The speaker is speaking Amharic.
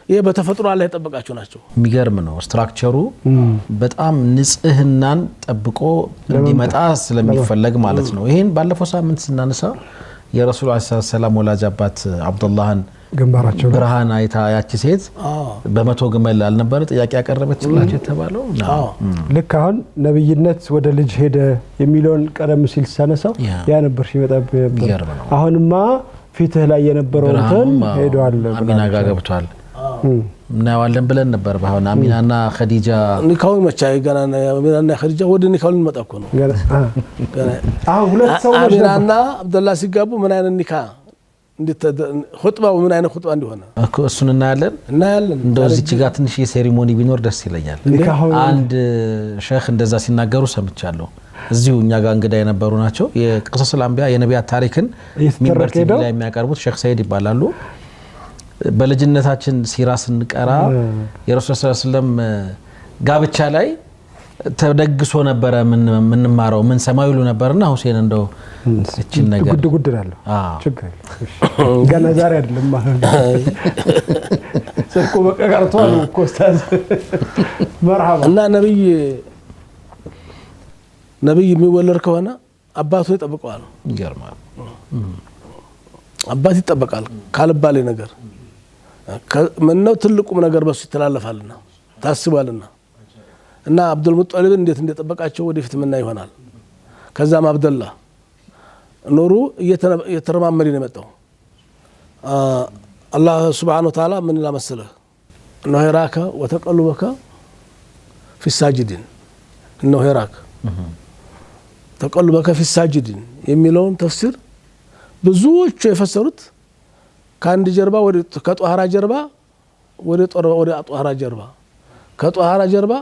ይሄ በተፈጥሮ ላይ ተጠብቃቸው ናቸው የሚገርም ነው ስትራክቸሩ በጣም ንጽህናን ጠብቆ እንዲመጣ ስለሚፈልግ ማለት ነው ይሄን ባለፈው ሳምንት ስናነሳ የረሱል ሰለላሁ ዐለይሂ አባት አብዱላህን ግንባራቸው ብርሃን አይታ ያቺ ሴት በመቶ ግመል አልነበረ ጥያቄ ያቀረበችላቸው ተባለው ልክ አሁን ነብይነት ወደ ልጅ ሄደ የሚለውን ቀደም ሲል ሳነሳው ያ ነበር ሲመጣብህ አሁንማ ፊትህ ላይ የነበረው እንትን ሄዷል አሚና ጋር ገብቷል እናዋለን ብለን ነበር ባሁን አሚናና ኸዲጃ ኒካው መቻይ ገና አሚናና ኸዲጃ ወደ ኒካው ልንመጣ እኮ ነው ገና ሁለት ሰው አሚናና አብዱላህ ሲጋቡ ምን አይነት ኒካ እንዴት ኹጥባው ምን አይነት ኹጥባ እንደሆነ እኮ እሱን እናያለን እንደው እዚህ ጋር ትንሽ የሴሪሞኒ ቢኖር ደስ ይለኛል አንድ ሼክ እንደዛ ሲናገሩ ሰምቻለሁ እዚሁ እኛ ጋር እንግዳ የነበሩ ናቸው የቅሰስ አልአንቢያ የነቢያት ታሪክን ሚንበር ቲቪ ላይ የሚያቀርቡት ሼክ ሰይድ ይባላሉ በልጅነታችን ሲራ ስንቀራ የረሱል ሰለላሁ ዐለይሂ ወሰለም ጋብቻ ላይ ተደግሶ ነበር ምን ማራው ምን ሰማይሉ ነበርና ሁሴን እንደው እቺን ነገር ጉድ ይላልው ችግር ገና ዛሬ አይደለም ማለት ሰልኩ በቀቀርቷል ኮስታዝ መርሐባ እና ነብይ የሚወለድ ከሆነ አባቱ ይጠብቀዋል ይገርማል አባት ይጠበቃል ካልባለ ነገር ምነው ትልቁም ነገር በሱ ይተላለፋልና ታስባልና እና አብዱል ሙጠሊብ እንዴት እንደተጠበቃቸው ወደፊት ምና ይሆናል ከዛም አብደላህ ኑሩ እየተረማመደ ነው የመጣው አላህ Subhanahu Wa Ta'ala ምን ለመሰለህ ነው ይራካ ወተቀልበከ في الساجدين ነው ይራካ ተቀልበከ في الساجدين የሚለውን ተፍሲር ብዙዎች የፈሰሩት ካንድ ጀርባ ወደ ከጧሃራ ጀርባ ወደ ጧሃራ ጀርባ ከጧሃራ ጀርባ